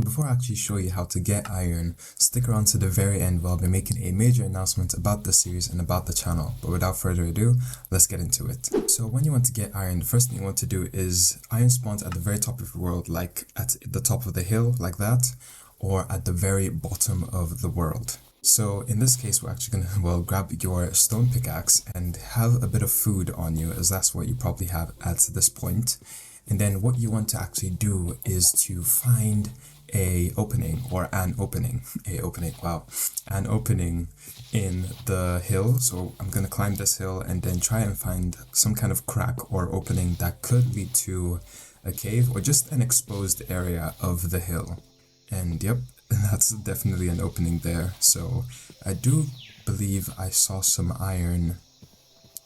before I actually show you how to get iron, stick around to the very end where I'll be making a major announcement about the series and about the channel. But without further ado, let's get into it. So when you want to get iron, the first thing you want to do is iron spawns at the very top of the world, like at the top of the hill, like that, or at the very bottom of the world. So in this case, we're actually gonna, well, grab your stone pickaxe and have a bit of food on you, as that's what you probably have at this point. And then what you want to actually do is to find an opening in the hill. So I'm gonna climb this hill and then try and find some kind of crack or opening that could lead to a cave or just an exposed area of the hill. And yep, that's definitely an opening there. So I do believe I saw some iron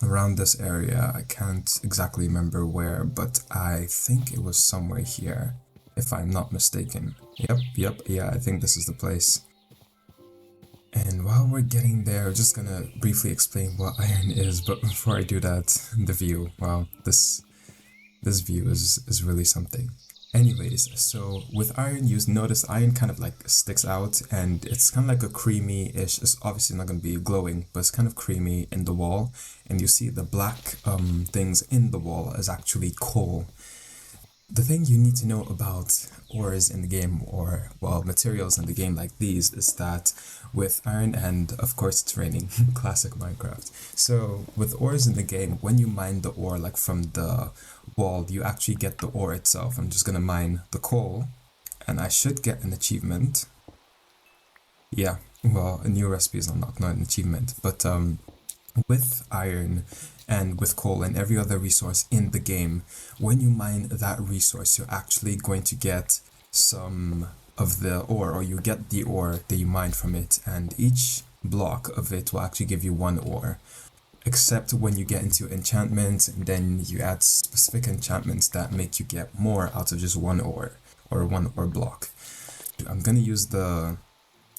around this area. I can't exactly remember where, but I think it was somewhere here, if I'm not mistaken. Yeah, I think this is the place. And while we're getting there, I'm just gonna briefly explain what iron is, but before I do that, the view, wow, this view is really something. Anyways, so with iron, you notice iron kind of like sticks out and it's kind of like a creamy-ish, it's obviously not going to be glowing, but it's kind of creamy in the wall. And you see the black things in the wall is actually coal. The thing you need to know about ores in the game, or well, materials in the game like these, is that with iron, and of course it's raining, classic Minecraft. So with ores in the game, when you mine the ore like from the wall, you actually get the ore itself. I'm just gonna mine the coal and I should get an achievement. Yeah, well, a new recipe is unlocked, not an achievement, but with iron and with coal and every other resource in the game, when you mine that resource, you're actually going to get some of the ore, or you get the ore that you mined from it, and each block of it will actually give you one ore. Except when you get into enchantments, and then you add specific enchantments that make you get more out of just one ore, or one ore block. I'm gonna use the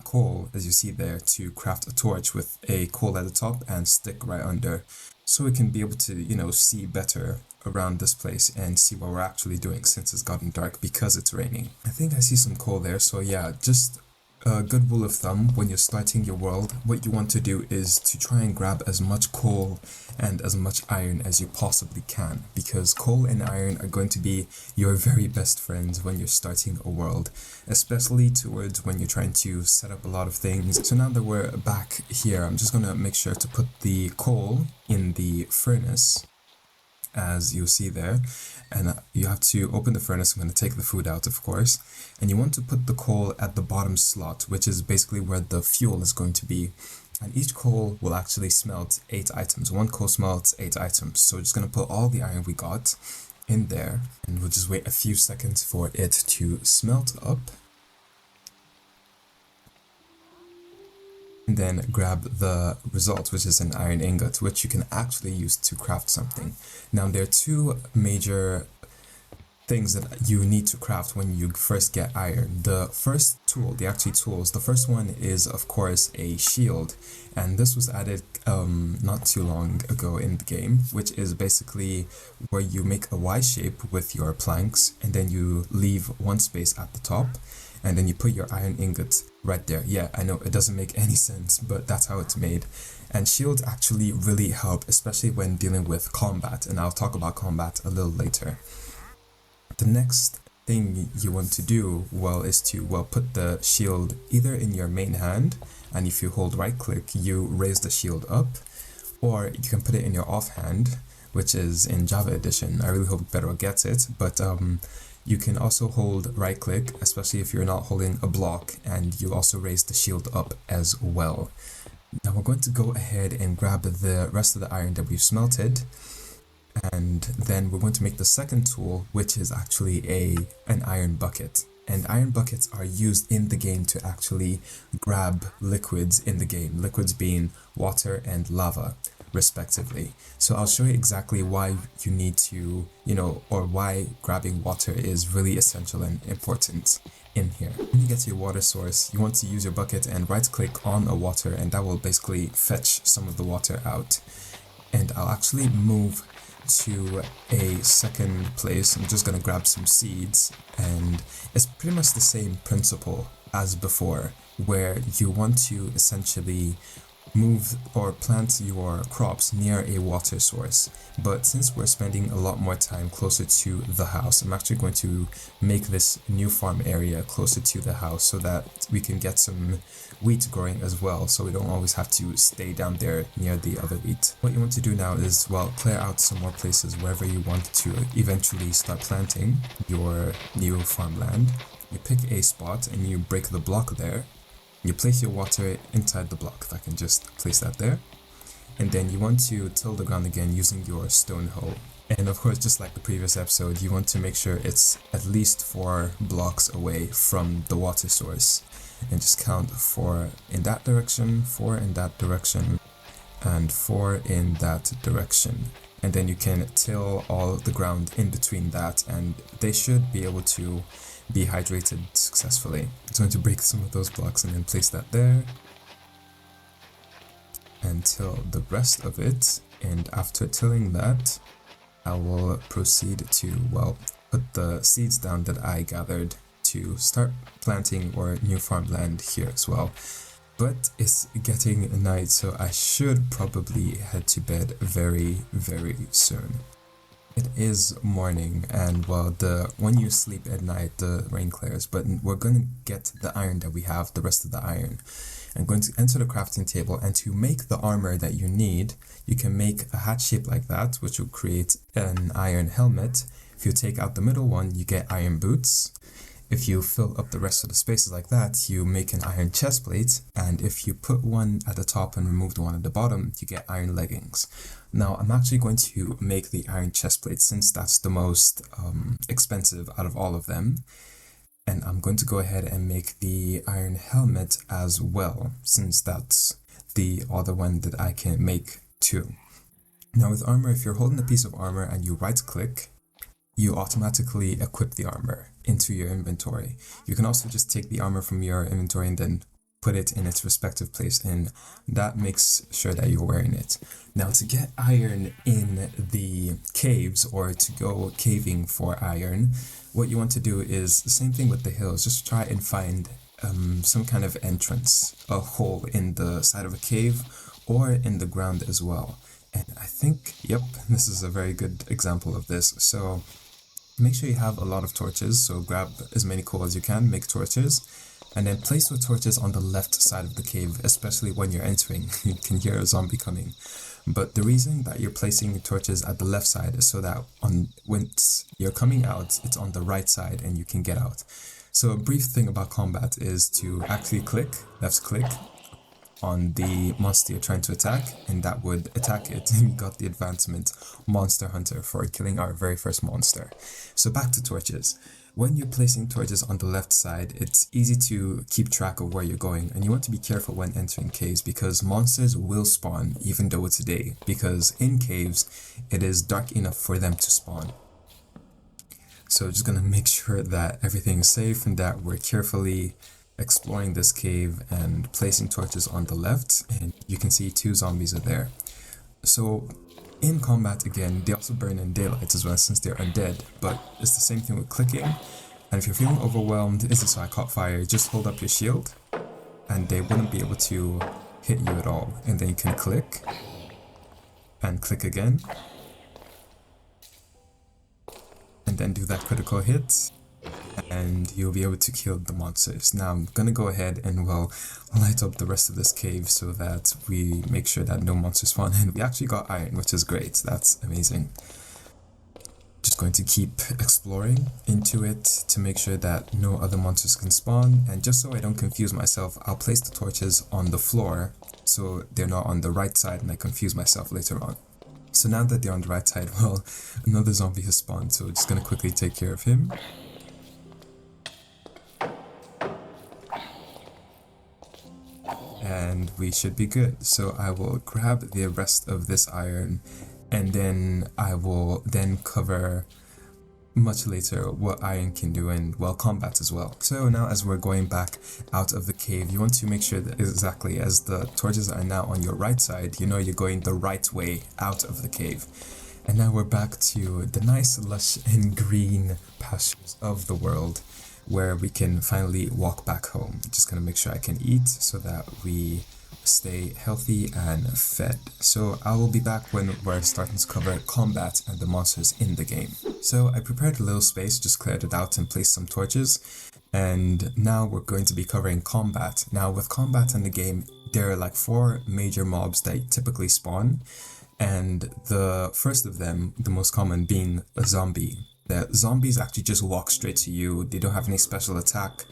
coal, as you see there, to craft a torch with a coal at the top and stick right under, so we can be able to, you know, see better around this place and see what we're actually doing since it's gotten dark because it's raining. I think I see some coal there, so yeah, just a good rule of thumb when you're starting your world, what you want to do is to try and grab as much coal and as much iron as you possibly can, because coal and iron are going to be your very best friends when you're starting a world, especially towards when you're trying to set up a lot of things. So now that we're back here, I'm just gonna make sure to put the coal in the furnace, as you'll see there, and you have to open the furnace. I'm going to take the food out, of course, and you want to put the coal at the bottom slot, which is basically where the fuel is going to be. And each coal will actually smelt 8 items. One coal smelts 8 items. So we're just going to put all the iron we got in there, and we'll just wait a few seconds for it to smelt up. And then grab the result, which is an iron ingot, which you can actually use to craft something. Now there are two major things that you need to craft when you first get iron. The first tool, the actual tools, the first one is of course a shield, and this was added not too long ago in the game, which is basically where you make a Y shape with your planks and then you leave one space at the top, and then you put your iron ingot right there. Yeah, I know it doesn't make any sense, but that's how it's made. And shields actually really help, especially when dealing with combat, and I'll talk about combat a little later. The next thing you want to do, well, is to, well, put the shield either in your main hand, and if you hold right click, you raise the shield up, or you can put it in your offhand, which is in Java edition. I really hope Bedrock gets it, but you can also hold right click, especially if you're not holding a block, and you also raise the shield up as well. Now we're going to go ahead and grab the rest of the iron that we've smelted, and then we're going to make the second tool, which is actually an iron bucket. And iron buckets are used in the game to actually grab liquids in the game, liquids being water and lava, respectively. So I'll show you exactly why you need to, or why grabbing water is really essential and important in here. When you get to your water source, you want to use your bucket and right click on a water, and that will basically fetch some of the water out. And I'll actually move to a second place. I'm just gonna grab some seeds, and it's pretty much the same principle as before, where you want to essentially move or plant your crops near a water source. But since we're spending a lot more time closer to the house, I'm actually going to make this new farm area closer to the house so that we can get some wheat growing as well, so we don't always have to stay down there near the other wheat. What you want to do now is, well, clear out some more places wherever you want to eventually start planting your new farmland. You pick a spot and you break the block there. You place your water inside the block, if I can just place that there. And then you want to till the ground again using your stone hoe. And of course, just like the previous episode, you want to make sure it's at least 4 blocks away from the water source. And just count 4 in that direction, 4 in that direction, and 4 in that direction. And then you can till all the ground in between that, and they should be able to be hydrated successfully. I'm going to break some of those blocks and then place that there. And till the rest of it. And after tilling that, I will proceed to, well, put the seeds down that I gathered to start planting our new farmland here as well. But it's getting night, so I should probably head to bed very, very soon. It is morning, and well, when you sleep at night, the rain clears, but we're going to get the iron that we have, the rest of the iron. I'm going to enter the crafting table, and to make the armor that you need, you can make a hat shape like that, which will create an iron helmet. If you take out the middle one, you get iron boots. If you fill up the rest of the spaces like that, you make an iron chest plate, and if you put one at the top and remove the one at the bottom, you get iron leggings. Now, I'm actually going to make the iron chest plate since that's the most expensive out of all of them. And I'm going to go ahead and make the iron helmet as well, since that's the other one that I can make too. Now with armor, if you're holding a piece of armor and you right click, you automatically equip the armor into your inventory. You can also just take the armor from your inventory and then put it in its respective place, and that makes sure that you're wearing it. Now to get iron in the caves, or to go caving for iron, what you want to do is the same thing with the hills. Just try and find some kind of entrance, a hole in the side of a cave or in the ground as well. And I think, yep, this is a very good example of this. So make sure you have a lot of torches, so grab as many coal as you can, make torches, and then place your torches on the left side of the cave, especially when you're entering. You can hear a zombie coming. But the reason that you're placing your torches at the left side is so that once you're coming out, it's on the right side and you can get out. So a brief thing about combat is to actually left click, on the monster you're trying to attack, and that would attack it, and we got the advancement Monster Hunter for killing our very first monster. So back to torches. When you're placing torches on the left side, it's easy to keep track of where you're going, and you want to be careful when entering caves because monsters will spawn even though it's day, because in caves it is dark enough for them to spawn. So just gonna make sure that everything is safe and that we're carefully exploring this cave and placing torches on the left, and you can see 2 zombies are there. So in combat again, they also burn in daylight as well since they're undead, but it's the same thing with clicking. And if you're feeling overwhelmed, this is why I caught fire, just hold up your shield and they wouldn't be able to hit you at all. And then you can click and click again and then do that critical hit, and you'll be able to kill the monsters. Now I'm gonna go ahead and, well, light up the rest of this cave so that we make sure that no monsters spawn in. We actually got iron, which is great. That's amazing. Just going to keep exploring into it to make sure that no other monsters can spawn, and just so I don't confuse myself, I'll place the torches on the floor so they're not on the right side and I confuse myself later on. So now that they're on the right side, well, another zombie has spawned, so we're just gonna quickly take care of him. And we should be good. So I will grab the rest of this iron, and then I will then cover much later what iron can do in, well, combat as well. So now as we're going back out of the cave, you want to make sure that exactly as the torches are now on your right side, you know you're going the right way out of the cave. And now we're back to the nice lush and green pastures of the world where we can finally walk back home. Just gonna make sure I can eat so that we stay healthy and fed. So I will be back when we're starting to cover combat and the monsters in the game. So I prepared a little space, just cleared it out and placed some torches. And now we're going to be covering combat. Now with combat in the game, there are like 4 major mobs that typically spawn. And the first of them, the most common, being a zombie. The zombies actually just walk straight to you. They don't have any special attack.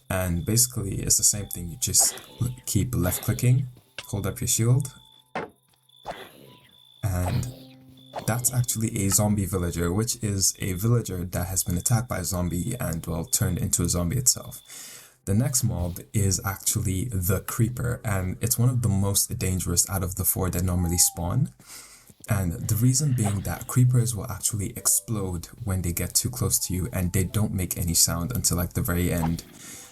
And basically, it's the same thing. You just keep left clicking, hold up your shield. And that's actually a zombie villager, which is a villager that has been attacked by a zombie and, well, turned into a zombie itself. The next mob is actually the creeper, and it's one of the most dangerous out of the 4 that normally spawn. And the reason being that creepers will actually explode when they get too close to you, and they don't make any sound until like the very end.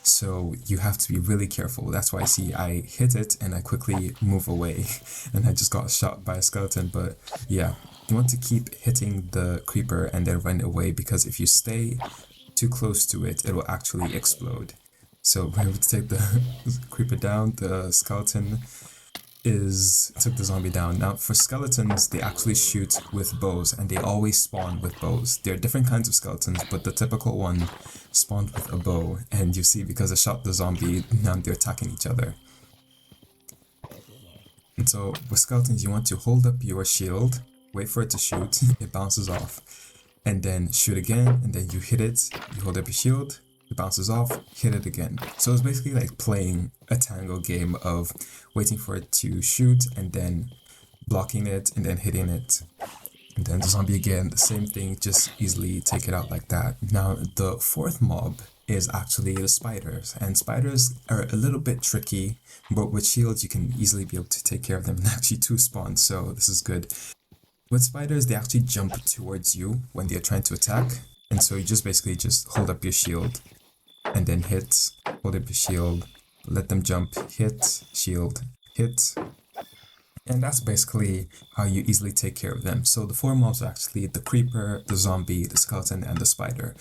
So you have to be really careful. That's why I hit it and I quickly move away and I just got shot by a skeleton. But yeah, you want to keep hitting the creeper and then run away, because if you stay too close to it, it will actually explode. So we're able to take the creeper down. The skeleton took the zombie down. Now for skeletons, they actually shoot with bows, and they always spawn with bows. There are different kinds of skeletons, but the typical one spawned with a bow. And you see, because I shot the zombie, now they're attacking each other. And so with skeletons, you want to hold up your shield, wait for it to shoot, it bounces off, and then shoot again, and then you hit it, you hold up your shield, it bounces off, hit it again. So it's basically like playing a tango game of waiting for it to shoot and then blocking it and then hitting it. And then the zombie again, the same thing, just easily take it out like that. Now the 4th mob is actually the spiders, and spiders are a little bit tricky, but with shields you can easily be able to take care of them, and actually 2 spawn, so this is good. With spiders, they actually jump towards you when they're trying to attack, and so you just basically just hold up your shield and then hit, hold up your shield, let them jump, hit, shield, hit. And that's basically how you easily take care of them. So the 4 mobs are actually the creeper, the zombie, the skeleton, and the spider.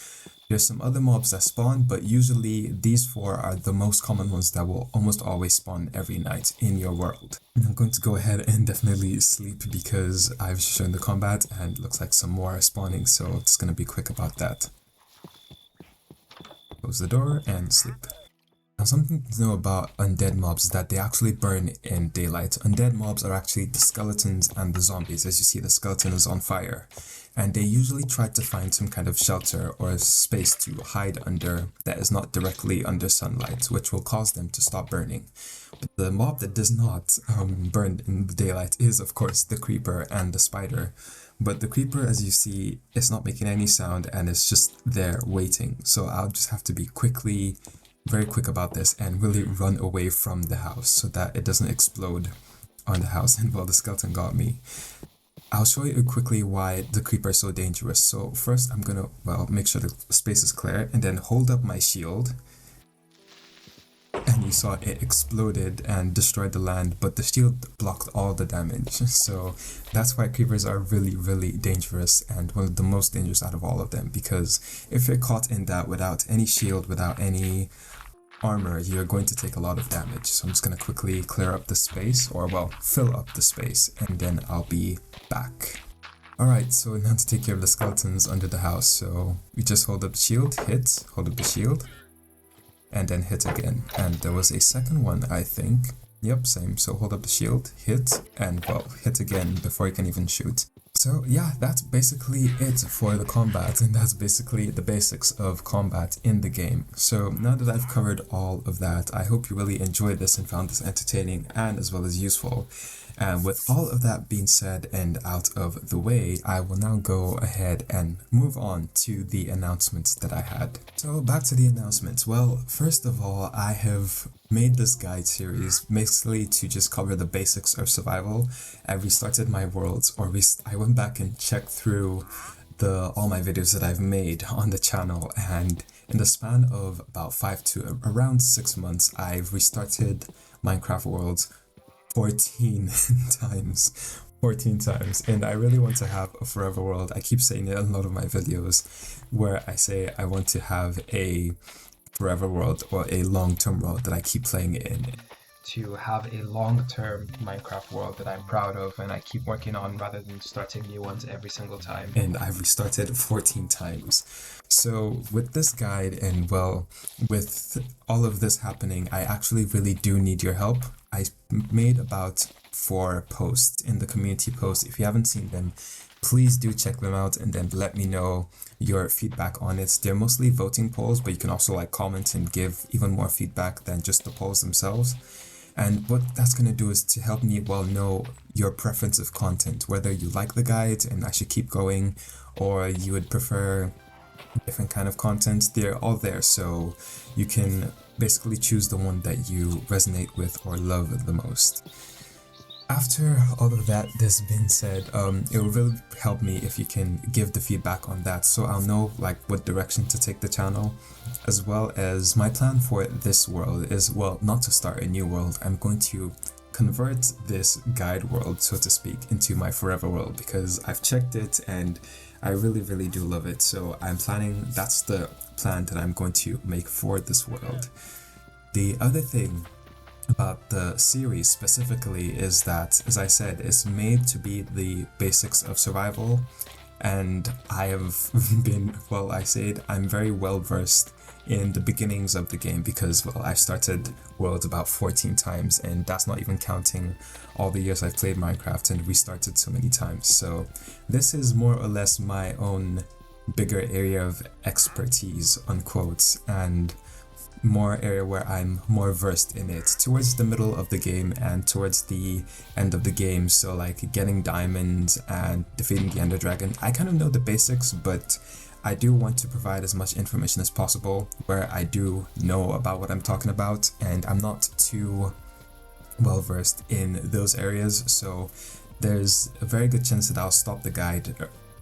There's some other mobs that spawn, but usually these 4 are the most common ones that will almost always spawn every night in your world. And I'm going to go ahead and definitely sleep because I've shown the combat and it looks like some more are spawning, so it's going to be quick about that. Close the door and sleep. Now something to know about undead mobs is that they actually burn in daylight. Undead mobs are actually the skeletons and the zombies. As you see, the skeleton is on fire. And they usually try to find some kind of shelter or a space to hide under that is not directly under sunlight, which will cause them to stop burning. But the mob that does not burn in the daylight is, of course, the creeper and the spider. But the creeper, as you see, is not making any sound and it's just there waiting. So I'll just have to be very quick about this and really run away from the house so that it doesn't explode on the house. And well, the skeleton got me. I'll show you quickly why the creeper is so dangerous. So first I'm gonna, make sure the space is clear and then hold up my shield. And you saw it exploded and destroyed the land, but the shield blocked all the damage. So that's why creepers are really, really dangerous and one of the most dangerous out of all of them, because if you're caught in that without any shield, without any armor, you're going to take a lot of damage. So I'm just going to quickly clear up the space, or fill up the space, and then I'll be back. Alright, so now to take care of the skeletons under the house. So we just hold up the shield, hit, hold up the shield, and then hit again. And there was a second one, I think. Yep, same. So hold up the shield, hit, and hit again before you can even shoot. So yeah, that's basically it for the combat, and that's basically the basics of combat in the game. So now that I've covered all of that, I hope you really enjoyed this and found this entertaining and as well as useful. And with all of that being said and out of the way, I will now go ahead and move on to the announcements that I had. So back to the announcements. Well, first of all, I have made this guide series basically to just cover the basics of survival. I restarted my worlds, I went back and checked through all my videos that I've made on the channel, and in the span of about 5 to around 6 months, I've restarted Minecraft worlds 14 times. 14 times, and I really want to have a forever world. I keep saying it in a lot of my videos where I say I want to have a forever world or a long-term world that I keep playing in. To have a long-term Minecraft world that I'm proud of and I keep working on rather than starting new ones every single time. And I've restarted 14 times. So with this guide and well, with all of this happening, I actually really do need your help. I made about 4 posts in the community post. If you haven't seen them, please do check them out and then let me know your feedback on it. They're mostly voting polls, but you can also like comment and give even more feedback than just the polls themselves. And what that's going to do is to help me well know your preference of content, whether you like the guide and I should keep going, or you would prefer different kind of content. They're all there, so you can basically choose the one that you resonate with or love the most. After all of that has been said, it will really help me if you can give the feedback on that, so I'll know like what direction to take the channel, as well as my plan for this world is, well, not to start a new world. I'm going to convert this guide world, so to speak, into my forever world because I've checked it and I really do love it. So I'm planning, that's the plan that I'm going to make for this world. The other thing about the series specifically is that, as I said, it's made to be the basics of survival, and I have been, well, I said I'm very well versed in the beginnings of the game because, well, I've started worlds about 14 times, and that's not even counting all the years I've played Minecraft and restarted so many times. So this is more or less my own bigger area of expertise, unquote, and more area where I'm more versed in it towards the middle of the game and towards the end of the game. So like getting diamonds and defeating the Ender Dragon, I kind of know the basics, but I do want to provide as much information as possible where I do know about what I'm talking about, and I'm not too well versed in those areas. So there's a very good chance that I'll stop the guide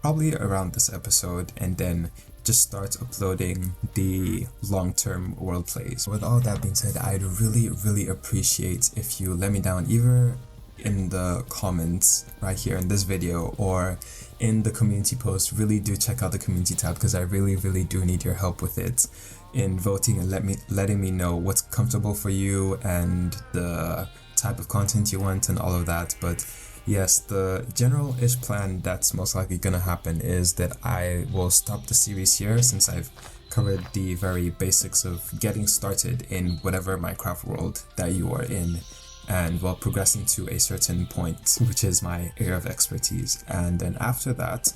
probably around this episode and then just start uploading the long-term world plays. With all that being said, I'd really appreciate if you let me down either in the comments right here in this video or in the community post. Really do check out the community tab because I really do need your help with it in voting and letting me know what's comfortable for you and the type of content you want and all of that. But yes, the general-ish plan that's most likely gonna happen is that I will stop the series here since I've covered the very basics of getting started in whatever Minecraft world that you are in, and while progressing to a certain point, which is my area of expertise. And then after that,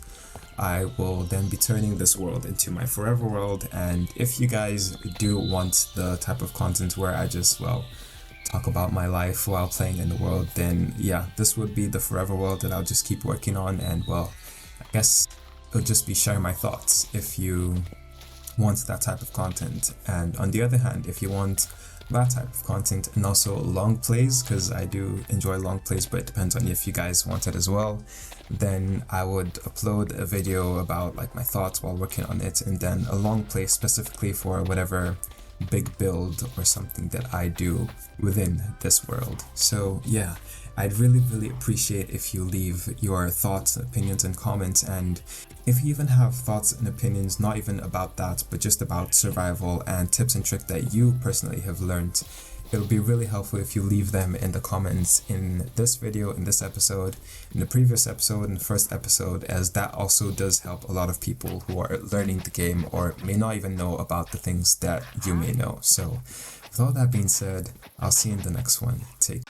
I will then be turning this world into my forever world. And if you guys do want the type of content where I just, well, talk about my life while playing in the world, then yeah, this would be the forever world that I'll just keep working on. And well, I guess it'll just be sharing my thoughts if you want that type of content. And on the other hand, if you want that type of content and also long plays, because I do enjoy long plays, but it depends on if you guys want it as well, then I would upload a video about like my thoughts while working on it, and then a long play specifically for whatever big build or something that I do within this world. So yeah, I'd really appreciate if you leave your thoughts, opinions and comments, and if you even have thoughts and opinions not even about that but just about survival and tips and tricks that you personally have learned, it'll be really helpful if you leave them in the comments in this video, in this episode, in the previous episode, in the first episode, as that also does help a lot of people who are learning the game or may not even know about the things that you may know. So with all that being said, I'll see you in the next one. Take